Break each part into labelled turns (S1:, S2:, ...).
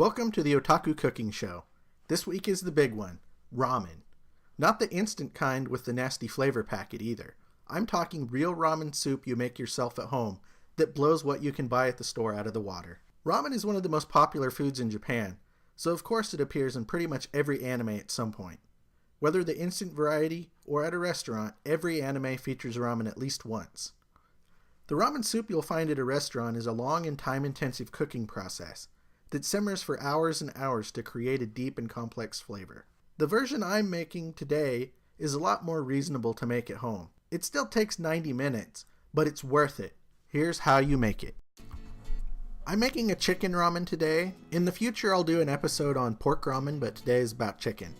S1: Welcome to the Otaku Cooking Show. This week is the big one, ramen. Not the instant kind with the nasty flavor packet either. I'm talking real ramen soup you make yourself at home that blows what you can buy at the store out of the water. Ramen is one of the most popular foods in Japan, so of course it appears in pretty much every anime at some point. Whether the instant variety or at a restaurant, every anime features ramen at least once. The ramen soup you'll find at a restaurant is a long and time-intensive cooking process that simmers for hours and hours to create a deep and complex flavor. The version I'm making today is a lot more reasonable to make at home. It still takes 90 minutes, but it's worth it. Here's how you make it. I'm making a chicken ramen today. In the future I'll do an episode on pork ramen, but today is about chicken.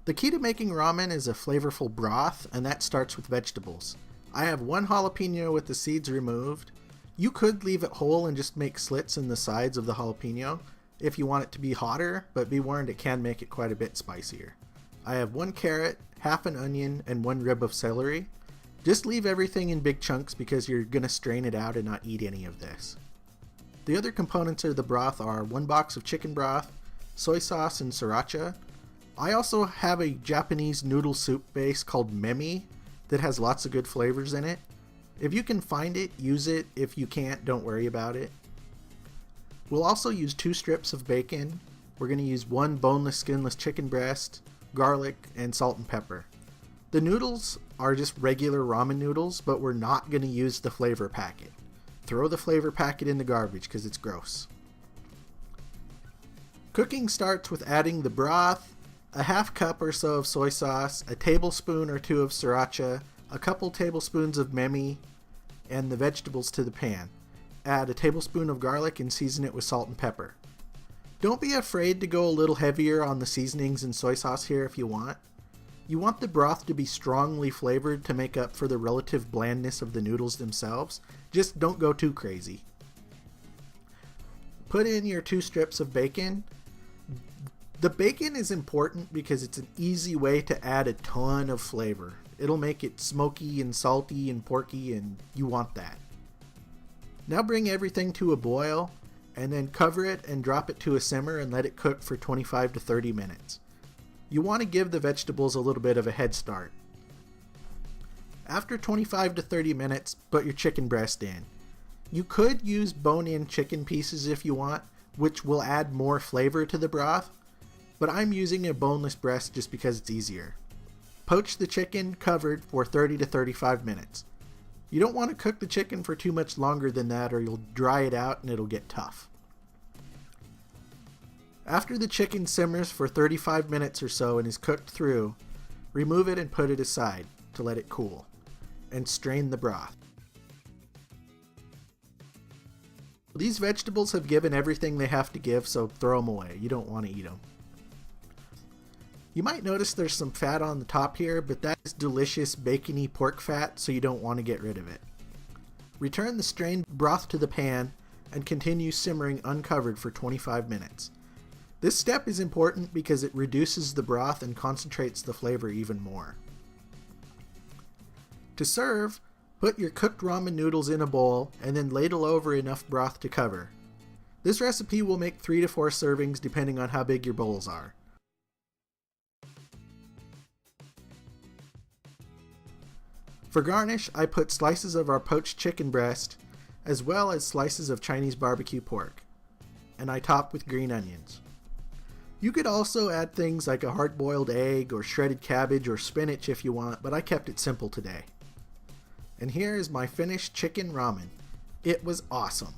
S1: The key to making ramen is a flavorful broth, and that starts with vegetables. I have one jalapeno with the seeds removed. You could leave it whole and just make slits in the sides of the jalapeno if you want it to be hotter, but be warned it can make it quite a bit spicier. I have one carrot, half an onion, and one rib of celery. Just leave everything in big chunks because you're going to strain it out and not eat any of this. The other components of the broth are one box of chicken broth, soy sauce, and sriracha. I also have a Japanese noodle soup base called memi that has lots of good flavors in it. If you can find it, use it. If you can't, don't worry about it. We'll also use 2 strips of bacon. We're going to use 1 boneless, skinless chicken breast, garlic, and salt and pepper. The noodles are just regular ramen noodles, but we're not going to use the flavor packet. Throw the flavor packet in the garbage because it's gross. Cooking starts with adding the broth, a half cup or so of soy sauce, a tablespoon or 2 of sriracha, a couple tablespoons of memi, and the vegetables to the pan. Add a tablespoon of garlic and season it with salt and pepper. Don't be afraid to go a little heavier on the seasonings and soy sauce here if you want. You want the broth to be strongly flavored to make up for the relative blandness of the noodles themselves. Just don't go too crazy. Put in your 2 strips of bacon. The bacon is important because it's an easy way to add a ton of flavor. It'll make it smoky and salty and porky, and you want that. Now bring everything to a boil and then cover it and drop it to a simmer and let it cook for 25 to 30 minutes. You want to give the vegetables a little bit of a head start. After 25 to 30 minutes, put your chicken breast in. You could use bone-in chicken pieces if you want, which will add more flavor to the broth, but I'm using a boneless breast just because it's easier. Poach the chicken covered for 30 to 35 minutes. You don't want to cook the chicken for too much longer than that or you'll dry it out and it'll get tough. After the chicken simmers for 35 minutes or so and is cooked through, remove it and put it aside to let it cool, and strain the broth. These vegetables have given everything they have to give, so throw them away. You don't want to eat them. You might notice there's some fat on the top here, but that is delicious bacony pork fat, so you don't want to get rid of it. Return the strained broth to the pan and continue simmering uncovered for 25 minutes. This step is important because it reduces the broth and concentrates the flavor even more. To serve, put your cooked ramen noodles in a bowl and then ladle over enough broth to cover. This recipe will make 3 to 4 servings depending on how big your bowls are. For garnish, I put slices of our poached chicken breast, as well as slices of Chinese barbecue pork, and I top with green onions. You could also add things like a hard-boiled egg or shredded cabbage or spinach if you want, but I kept it simple today. And here is my finished chicken ramen. It was awesome.